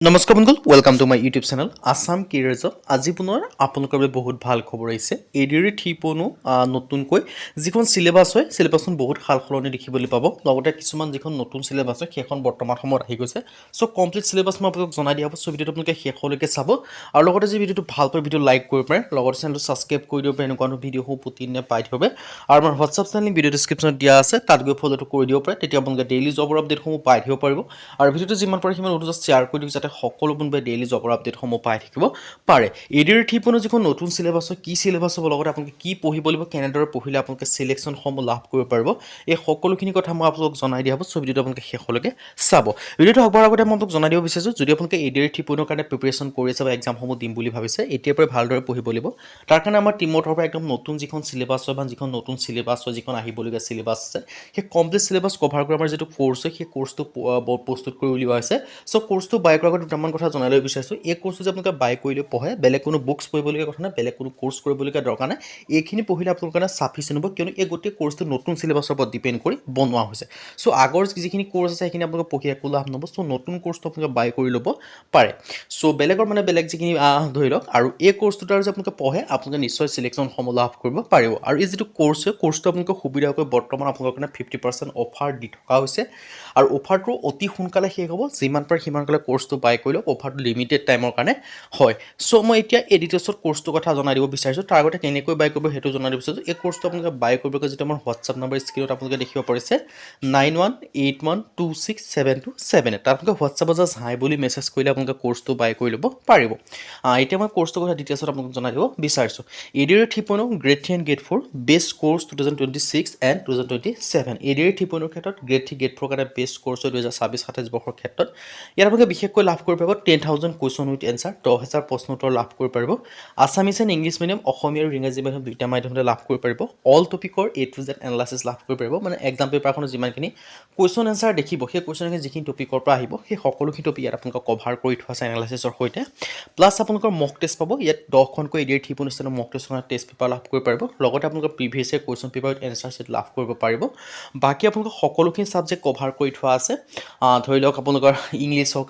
নমস্কাৰ বন্ধু welcome to my YouTube channel Assam কেৰিয়াৰ্ছত আজি পুনৰ আপোনালোকৰ বাবে বহুত ভাল খবৰ আহিছে এডিআৰই 3.0 নতুনকৈ যিখন সিলেবাস হয় সিলেবাসখন বহুত সাল সলনি দেখিবলৈ পাব লগতে কিছুমান যিখন নতুন সিলেবাস হয় সেইখন বৰ্তমান সময়ত আহি গৈছে সো কমপ্লিট সিলেবাস মই আপোনালোকক জনাই দিয়া হ'ব সো ভিডিওটো আপোনালোকে শেষলৈকে চাব আৰু লগতে যে ভিডিওটো ভাল পায় ভিডিও লাইক কৰিব পাৰে লগতে চেনেলটো সাবস্ক্ৰাইব কৰি দিব পাৰে এনেকুৱা ভিডিও হও প্ৰতিদিনে পাই থাকিব আৰু আমাৰ হোৱাটছআপ চেনেল ভিডিও ডেসক্ৰিপচনত দিয়া আছে তাত গৈ ফলোটো কৰি দিব পাৰে তেতিয়া আপোনালোকে ডেইলি জবৰ আপডেটসমূহ পাই থাকিব পাৰিব আৰু ভিডিওটো যিমান পাৰে সিমান অধিক শ্বেয়াৰ কৰি দিওক যাতে সকলো বন্ধুৱে ডেইলি জবৰ আপডেটসমূহ পাই থাকিব পাৰে এডিআৰই 3.0 যিখন নতুন সিলেবাস হয় কি সিলেবাস হ'ব লগতে আপোনালোকে কি পঢ়িব লাগিব কেনেদৰে পঢ়িলে আপোনালোকে সিলেকশনসমূহ লাভ কৰিব পাৰিব এই সকলোখিনি কথা মই আপোনালোকক জনাই দিয়া হ'ব সো ভিডিওটো আপোনালোকে শেষলৈকে চাব ভিডিওটো আগবঢ়াৰ আগতে মই আপোনালোকক জনাই দিব বিচাৰিছোঁ যদি আপোনালোকে এডিআৰই 3.0 কাৰণে প্ৰিপাৰেচন কৰি আছে বা এক্সামসমূহ দিম বুলি ভাবিছে এতিয়াৰ পৰা ভালদৰে পঢ়িব লাগিব তাৰ কাৰণে আমাৰ টিমৰ পৰা একদম নতুন যিখন সিলেবাস হয় বা যিখন নতুন সিলেবাস হয় যিখন আহিবলগীয়া সিলেবাস আছে সেই কমপ্লিট সিলেবাস কভাৰ কৰা আমাৰ যেটো কোৰ্স হয় সেই কোৰ্সটো প্ৰস্তুত কৰি উলিওৱা হৈছে সো কোৰ্সটো বাই কৰাৰ আগতে দুটামান কথা জনাই লৈ বিচাৰিছোঁ এই কোৰ্সটো যে আপোনালোকে বাই কৰিলে পঢ়ে বেলেগ কোনো বুকছ পঢ়িবলগীয়া কথা নাই বেলেগ কোনো কোৰ্স কৰিবলগীয়া দৰকাৰ নাই এইখিনি পঢ়িলে আপোনালোকৰ কাৰণে সাফিচিয়েন্ট হ'ব কিয়নো এই গোটেই কোৰ্সটো নতুন সিলেবাসৰ ওপৰত ডিপেন্ড কৰি বনোৱা হৈছে সো আগৰ যিখিনি কোৰ্স আছে সেইখিনি আপোনালোকে পঢ়ি একো লাভ নহ'ব সো নতুন কোৰ্সটো আপোনালোকে বাই কৰি ল'ব পাৰে সো বেলেগৰ মানে বেলেগ যিখিনি ধৰি লওক আৰু এই কোৰ্সটোৰ যে আপোনালোকে পঢ়ে আপোনালোকে নিশ্চয় সিলেকশনসমূহ লাভ কৰিব পাৰিব আৰু এই যিটো কোৰ্স হয় কোৰ্সটো আপোনালোকে সুবিধাকৈ বৰ্তমান আপোনালোকৰ কাৰণে 50% অফাৰ দি থকা হৈছে আৰু অফাৰটো অতি সোনকালে শেষ হ'ব যিমান পাৰে সিমানকালে কোৰ্সটো বাই কৰি লওক অফাৰটো লিমিটেড টাইমৰ কাৰণে হয় সো মই এতিয়া এডিটৰ্ছত কোৰ্সটোৰ কথা জনাই দিব বিচাৰিছোঁ তাৰ আগতে কেনেকৈ বাই কৰিব সেইটো জনাই দিব বিচাৰিছোঁ এই কোৰ্সটো আপোনালোকে বাই কৰিবকৈ যেটো আমাৰ হোৱাটছআপ নম্বৰ স্ক্ৰীনত আপোনালোকে দেখিব পাৰিছে 9181267278 তাত আপোনালোকে হোৱাটছআপত জাষ্ট হাই বুলি মেছেজ কৰিলে আপোনালোকে কোৰ্সটো বাই কৰি ল'ব পাৰিব এতিয়া মই কোৰ্সটোৰ কথা ডিটেইলছত আপোনালোকক জনাই দিব বিচাৰিছোঁ ADRE 3.0 grade 3 and grade 4 best course 2026 and 2027 ADRE 3.0 ক্ষেত্ৰত গ্ৰেড 3 গ্ৰেড 4 কাৰণে বেষ্ট কোৰ্স 2026-27 বৰ্ষৰ ক্ষেত্ৰত ইয়াৰ আপোনালোকে বিশেষকৈ লাভ কৰিব পাৰিব 10,000 কুৱেশ্যন উইথ এনসাৰ 10,000 প্ৰশ্ন উত্তৰ লাভ কৰিব পাৰিব Assamese and English medium Asomiya আৰু ইংৰাজী মিডিয়াম দুইটা মাধ্যমতে লাভ কৰিব পাৰিব অল টপিকৰ A to Z এনালাইচিছ লাভ কৰিব পাৰিব মানে এক্সাম পেপাৰখনত যিমানখিনি কুৱেশ্যন এনসাৰ দেখিব সেই কুৱেশ্যন যিখিনি টপিকৰ পৰা আহিব সেই সকলোখিনি টপিক ইয়াত আপোনালোকক কভাৰ কৰি থোৱা আছে এনালাইচিছৰ সৈতে প্লাছ আপোনালোকৰ মক টেষ্ট পাব ইয়াত 10খনকৈ এডিআৰই 3.0 ষ্টাইলৰ মক টেষ্টৰ টেষ্ট পেপাৰ লাভ কৰিব পাৰিব লগতে আপোনালোকৰ previous year question paper with answer sheet লাভ কৰিব পাৰিব বাকি আপোনালোকৰ সকলোখিনি সাবজেক্ট কভাৰ কৰি থোৱা আছে ধৰি লওক আপোনালোকৰ ইংলিছ হওক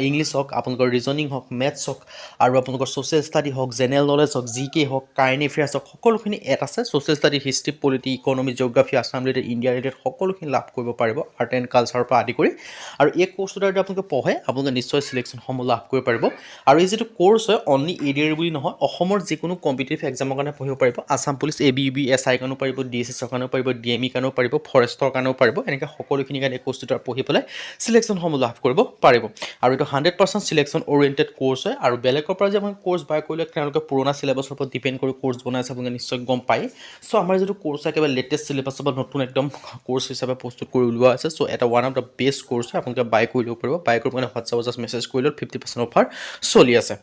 ইংলিছ হওক আপোনালোকৰ ৰিজনিং হওক মেথছ হওক আৰু আপোনালোকৰ ছ'চিয়েল ষ্টাডি হওক জেনেৰেল নলেজ হওক জিকে হওক কাৰেণ্ট এফেয়াৰ্ছ হওক সকলোখিনি এড আছে social study history polity economy geography Assam related India related সকলোখিনি লাভ কৰিব পাৰিব আৰ্ট এণ্ড কালচাৰৰ পৰা আদি কৰি আৰু এই কোৰ্সটোৰ দ্বাৰা আপোনালোকে পঢ়ে আপোনালোকে নিশ্চয় সিলেকশনসমূহ লাভ কৰিব পাৰিব আৰু এই যিটো কোৰ্স হয় অনলি এডিআৰই বুলি নহয় অসমৰ যিকোনো কম্পিটিটিভ এক্সামৰ কাৰণে পঢ়িব পাৰিব আছাম পুলিচ ABUB SI কাৰণেও পাৰিব DSSৰ কাৰণেও পাৰিব DME কাৰণেও পাৰিব ফৰেষ্টৰ কাৰণেও পাৰিব এনেকৈ সকলোখিনি কাৰণে এই কোৰ্সটোৰ পঢ়ি পেলাই সিলেকশনসমূহ লাভ কৰিব পাৰিব আৰু এইটো 100% সিলেকশন ওৰিয়েণ্টেড কোৰ্স হয় আৰু বেলেগৰ পৰা যে আপুনি কোৰ্স বাই কৰিলে তেওঁলোকে পুৰণা সিলেবাছৰ ওপৰত ডিপেন্ড কৰি কোৰ্স বনাইছে আপুনি নিশ্চয় গম পায় সো আমাৰ যেটো কোৰ্স একেবাৰে লেটেষ্ট সিলেবাছৰ পৰা নতুন একদম কোৰ্স হিচাপে প্ৰস্তুত কৰি উলিওৱা আছে সো এটা one of the best course হয় আপোনালোকে বাই কৰি ল'ব পাৰিব বাই কৰি মানে হোৱাটছআপত জাষ্ট মেছেজ কৰি লওক 50% অফাৰ চলি আছে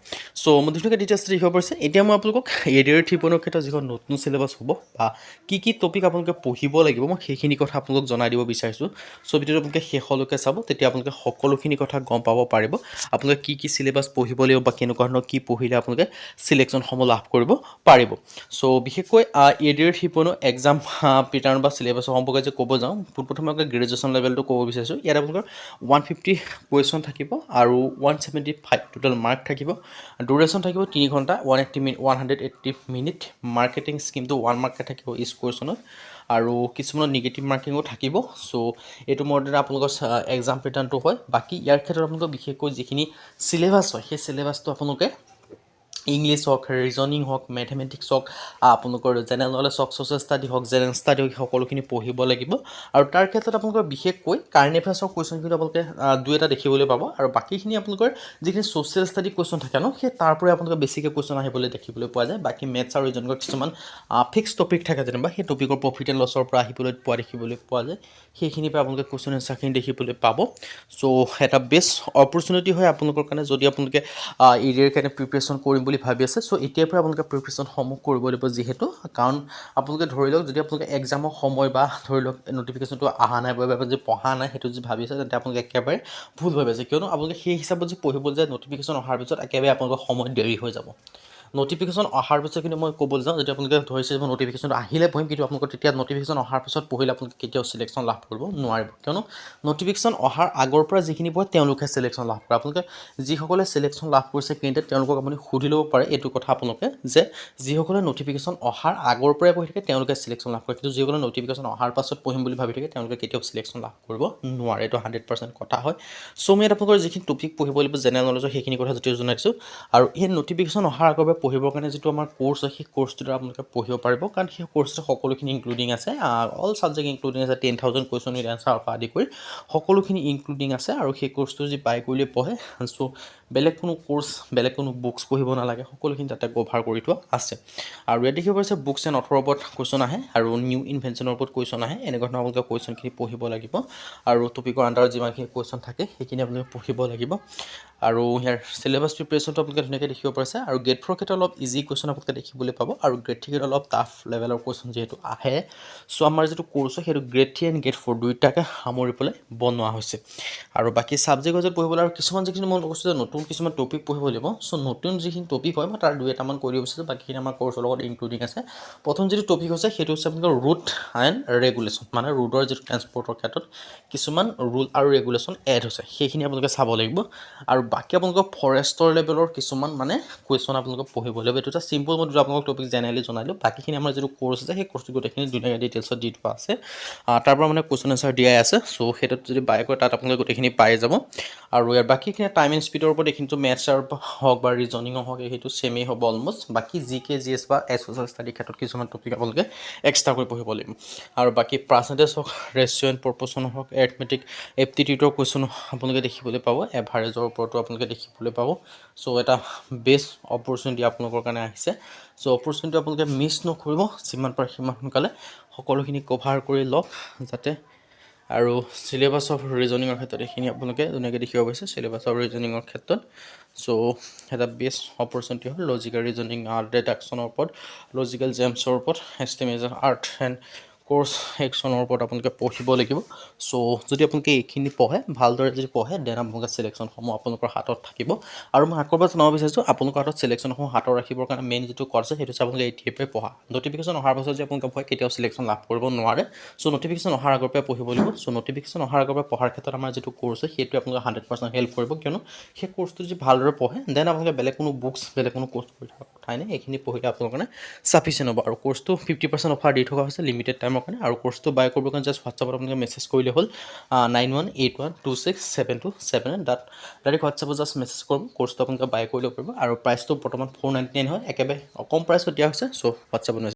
সো মই ধুনীয়াকৈ ডিটেইলছ দেখিব পাৰিছে এতিয়া মই আপোনালোকক এডিআৰই 3.0 ক্ষেত্ৰত যিখন নতুন সিলেবাছ হ'ব বা কি টপিক আপোনালোকে পঢ়িব লাগিব মই সেইখিনি কথা আপোনালোকক জনাই দিব বিচাৰিছোঁ সো ভিডিওটো আপোনালোকে শেষলৈকে চাব তেতিয়া আপোনালোকে সকলোখিনি কথা গম পাব পাৰিব আপোনালোকে কি সিলেবাছ পঢ়িব লাগিব বা কেনেকুৱা ধৰণৰ কি পঢ়িলে আপোনালোকে সিলেকশনসমূহ লাভ কৰিব পাৰিব সো বিশেষকৈ এডিআৰই 3.0 এক্সাম পেটাৰ্ণ বা সিলেবাছৰ সম্পৰ্কে যে ক'ব যাওঁ পোনপ্ৰথমে আপোনালোকে গ্ৰেজুৱেশ্যন লেভেলটো ক'ব বিচাৰিছোঁ ইয়াত আপোনালোকৰ 150 কুৱেশ্যন থাকিব আৰু 175 টোটেল মাৰ্ক থাকিব ডিউৰেশ্যন থাকিব 3 ঘণ্টা 180 মিনিট মাৰ্কেটিং স্কিমটো 1 মাৰ্কে থাকিব ইচ কুৱেশ্যনত আৰু কিছুমানৰ নিগেটিভ মাৰ্কিঙো থাকিব সো এইটো মোৰ দ্বাৰা আপোনালোকৰ এক্সাম পেটাৰ্ণটো হয় বাকি ইয়াৰ ক্ষেত্ৰত আপোনালোকৰ বিশেষকৈ যিখিনি সিলেবাছ হয় সেই সিলেবাছটো আপোনালোকে ইংলিছ হওক ৰিজনিং হওক মেথমেটিক্স হওক আপোনালোকৰ জেনেৰেল নলেজ হওক ছ'চিয়েল ষ্টাডি হওক জেনেৰেল ষ্টাডি হওক সকলোখিনি পঢ়িব লাগিব আৰু তাৰ ক্ষেত্ৰত আপোনালোকৰ বিশেষকৈ কাৰেণ্ট এফেয়াৰ্ছৰ কুৱেশ্যনখিনি আপোনালোকে দুই এটা দেখিবলৈ পাব আৰু বাকীখিনি আপোনালোকৰ যিখিনি ছ'চিয়েল ষ্টাডি কুৱেশ্যন থাকে ন সেই তাৰ পৰাই আপোনালোকে বেছিকৈ কুৱেশ্যন আহিবলৈ দেখিবলৈ পোৱা যায় বাকী মেথছ আৰু ৰিজনিঙৰ কিছুমান ফিক্স টপিক থাকে যেনিবা সেই টপিকৰ প্ৰফিট এণ্ড লছৰ পৰা আহিবলৈ দেখিবলৈ পোৱা যায় সেইখিনিৰ পৰা আপোনালোকে কুৱেশ্যন এনচাৰখিনি দেখিবলৈ পাব সো এটা বেষ্ট অপৰচুনিটি হয় আপোনালোকৰ কাৰণে যদি আপোনালোকে এডিআৰইৰ কাৰণে প্ৰিপাৰেশ্যন কৰিম বুলি ভাবি আছে সো এতিয়াৰ পৰা আপোনালোকে প্ৰিপাৰেশ্যনসমূহ কৰিব লাগিব যিহেতু কাৰণ আপোনালোকে ধৰি লওক যদি আপোনালোকে এক্সামৰ সময় বা ধৰি লওক নটিফিকেশ্যনটো অহা নাই বা যদি পঢ়া নাই সেইটো যদি ভাবি আছে তেন্তে আপোনালোকে একেবাৰে ভুল ভাবি আছে কিয়নো আপোনালোকে সেই হিচাপত যদি পঢ়িব যায় নটিফিকেশ্যন অহাৰ পিছত একেবাৰে আপোনালোকৰ সময় দেৰি হৈ যাব নটিফিকেশ্যন অহাৰ পিছত কিন্তু মই ক'বলৈ যাওঁ যদি আপোনালোকে ধৰিছে যে নটিফিকেশ্যনটো আহিলে পঢ়িম কিন্তু আপোনালোকৰ তেতিয়া নটিফিকেশ্যন অহাৰ পিছত পঢ়িলে আপোনালোকে কেতিয়াও চিলেকশ্যন লাভ কৰিব নোৱাৰিব কিয়নো নটিফিকেশ্যন অহাৰ আগৰ পৰা যিখিনি পঢ়ে তেওঁলোকে চিলেকশ্যন লাভ কৰে আপোনালোকে যিসকলে চিলেকশ্যন লাভ কৰিছে কেণ্ডিডেট তেওঁলোকক আপুনি সুধি ল'ব পাৰে এইটো কথা আপোনালোকে যে যিসকলে নটিফিকেশ্যন অহাৰ আগৰ পৰাই পঢ়ি থাকে তেওঁলোকে চিলেকশ্যন লাভ কৰে কিন্তু যিসকলে নটিফিকেশ্যন অহাৰ পাছত পঢ়িম বুলি ভাবি থাকে তেওঁলোকে কেতিয়াও চিলেকশ্যন লাভ কৰিব নোৱাৰে এইটো 100% কথা হয় চ' মই আপোনালোকৰ যিখিনি টপিক পঢ়িব লাগিব জেনেৰেল নলেজৰ সেইখিনি কথা যদিও জনাইছোঁ আৰু এই নটিফিকেশ্যন অহাৰ আগৰ পৰা পঢ়িবৰ কাৰণে যিটো আমাৰ কোৰ্চ হয় সেই কোৰ্চটোৰ দ্বাৰা আপোনালোকে পঢ়িব পাৰিব কাৰণ সেই কোৰ্চটোত সকলোখিনি ইনক্লুডিং আছে অল ছাবজেক্ট ইনক্লুডিং আছে 10,000 কুৱেশ্যন উইথ এনচাৰৰ পৰা আদি কৰি সকলোখিনি ইনক্লুডিং আছে আৰু সেই কোৰ্চটো যদি বাই কৰিলে পঢ়ে চ' বেলেগ কোনো কোৰ্চ বেলেগ কোনো বুকছ পঢ়িব নালাগে সকলোখিনি তাতে কভাৰ কৰি থোৱা আছে আৰু ইয়াত দেখিব পাৰিছে বুকছ এণ্ড অথৰৰ ওপৰত কুৱেশ্যন আহে আৰু নিউ ইনভেনশ্যনৰ ওপৰত কুৱেশ্যন আহে এনেকুৱা ধৰণৰ আপোনালোকে কুৱেশ্যনখিনি পঢ়িব লাগিব আৰু টপিকৰ আণ্ডাৰত যিমানখিনি কুৱেশ্যন থাকে সেইখিনি আপোনালোকে পঢ়িব লাগিব আৰু ইয়াৰ চিলেবাছ প্ৰিপেৰেশ্যনটো আপোনালোকে ধুনীয়াকৈ দেখিব পাৰিছে আৰু গ্ৰেড 4 ক্ষেত্ৰত অলপ ইজি কুৱেশ্যন আপোনালোকে দেখিবলৈ পাব আৰু গ্ৰেড 3 অলপ টাফ লেভেলৰ কুৱেশ্যন যিহেতু আহে চ' আমাৰ যিটো কোৰ্চ হয় সেইটো গ্ৰেড 3 এণ্ড গ্ৰেড 4 দুয়োটাকে সামৰি পেলাই বনোৱা হৈছে আৰু বাকী ছাবজেক্ট ৱাইজত পঢ়িবলৈ আৰু কিছুমান যিখিনি মই কৈছোঁ যে নতুন কিছুমান টপিক পঢ়িব লাগিব চ' নতুন যিখিনি টপিক হয় মই তাৰ দুই এটামান কৰি দিব বিচাৰিছোঁ বাকীখিনি আমাৰ কোৰ্চৰ লগত ইনক্লুডিং আছে প্ৰথম যিটো টপিক হৈছে সেইটো হৈছে আপোনালোকৰ ৰুট এণ্ড ৰেগুলেশ্যন মানে ৰুটৰ যিটো ট্ৰেন্সপৰ্টৰ ক্ষেত্ৰত কিছুমান ৰুল আৰু ৰেগুলেশ্যন এড হৈছে সেইখিনি আপোনালোকে চাব লাগিব আৰু বাকী আপোনালোকৰ ফৰেষ্টৰ লেভেলৰ কিছুমান মানে কুৱেশ্যন আপোনালোকে পঢ়িব লাগিব এইটো এটা চিম্পল মই দুটা আপোনালোকক টপিক জেনেৰেলি জনাই দিওঁ বাকীখিনি আমাৰ যিটো কোৰ্চ আছে সেই কোৰ্চটো গোটেইখিনি ধুনীয়াকৈ ডিটেইলছত দি থোৱা আছে তাৰ পৰা মানে কুৱেশ্যন এনচাৰ দিয়াই আছে চ' সেইটোত যদি বাই কৰে তাত আপোনালোকে গোটেইখিনি পাই যাব আৰু ইয়াৰ বাকীখিনি টাইম এণ্ড স্পীডৰ ওপৰত এইখিনিতো মেথছৰ হওক বা ৰিজনিঙৰ হওক সেইটো ছেমেই হ'ব অলমষ্ট বাকী জি কে জি এছ বা ছ'চিয়েল ষ্টাডিৰ ক্ষেত্ৰত কিছুমান টপিক আপোনালোকে এক্সট্ৰা কৰি পঢ়িব লাগিব আৰু বাকী পাৰ্চেণ্টেজ হওক ৰেচিঅ' এণ্ড প্ৰপ'ৰ্চন হওক এথমেটিক এপ্টিটিউডৰ কুৱেশ্যন আপোনালোকে দেখিবলৈ পাব এভাৰেজৰ ওপৰতো আপোনালোকে দেখিবলৈ পাব চ' এটা বেষ্ট অপৰচুনিটি আপোনালোকৰ কাৰণে আহিছে চ' অপৰচুনিটি আপোনালোকে মিছ নকৰিব যিমান পাৰে সিমান সোনকালে সকলোখিনি কভাৰ কৰি লওক যাতে আৰু চিলেবাছ অফ ৰিজনিঙৰ ক্ষেত্ৰত এইখিনি আপোনালোকে ধুনীয়াকৈ দেখিব পাৰিছে চিলেবাছ অফ ৰিজনিঙৰ ক্ষেত্ৰত চ' এটা বেষ্ট অপৰচুনিটি হ'ল লজিকেল ৰিজনিং ডিডাকশ্যনৰ ওপৰত লজিকেল জেমছৰ ওপৰত এষ্টিমেশ্যন আৰ্ট এণ্ড কোৰ্চ একশ্যনৰ ওপৰত আপোনালোকে পঢ়িব লাগিব চ' যদি আপোনালোকে এইখিনি পঢ়ে ভালদৰে যদি পঢ়ে দেন আপোনালোকে চিলেকশ্যনসমূহ আপোনালোকৰ হাতত থাকিব আৰু মই আকৌ এবাৰ জনাব বিচাৰিছোঁ আপোনালোকৰ হাতত চিলেকশ্যনসমূহ হাতত ৰাখিবৰ কাৰণে মেইন যিটো কোৰ্চ আছে সেইটো হৈছে আপোনালোকে এতিয়াৰ পৰাই পঢ়া নটিফিকেশ্যন অহাৰ পাছত যে আপোনালোকে পঢ়ে কেতিয়াও চিলেকশ্যন লাভ কৰিব নোৱাৰে চ' নটিফিকেশ্যন অহাৰ আগৰ পৰাই পঢ়িব লাগিব চ' নটিফিকেশ্যন অহাৰ আগৰ পৰা পঢ়াৰ ক্ষেত্ৰত আমাৰ যিটো কোৰ্চ হয় সেইটোৱে আপোনালোকে 100% হেল্প কৰিব কিয়নো সেই কোৰ্চটো যদি ভালদৰে পঢ়ে দেন আপোনালোকে বেলেগ কোনো বুকছ বেলেগ কোনো কোৰ্চ পঢ়ি থকা কথাই নাই এইখিনি পঢ়িলে আপোনালোকৰ কাৰণে ছাফিচিয়েণ্ট হ'ব আৰু কোৰ্চটো 50% অফাৰ দি থকা হৈছে লিমিটেড টাইমৰ কাৰণে আৰু কোৰ্চটো বাই কৰিবৰ কাৰণে জাষ্ট হোৱাটছআপত আপোনালোকে মেছেজ কৰিলে হ'ল 9181267278 ডাইৰেক্ট হোৱাটছআপত জাষ্ট মেছেজ কৰিব কোৰ্চটো আপোনালোকে বাই কৰি ল'ব পাৰিব আৰু প্ৰাইচটো বৰ্তমান 499 হয় একেবাৰে কম প্ৰাইচত দিয়া হৈছে চ' হোৱাটছআপত মেছেজ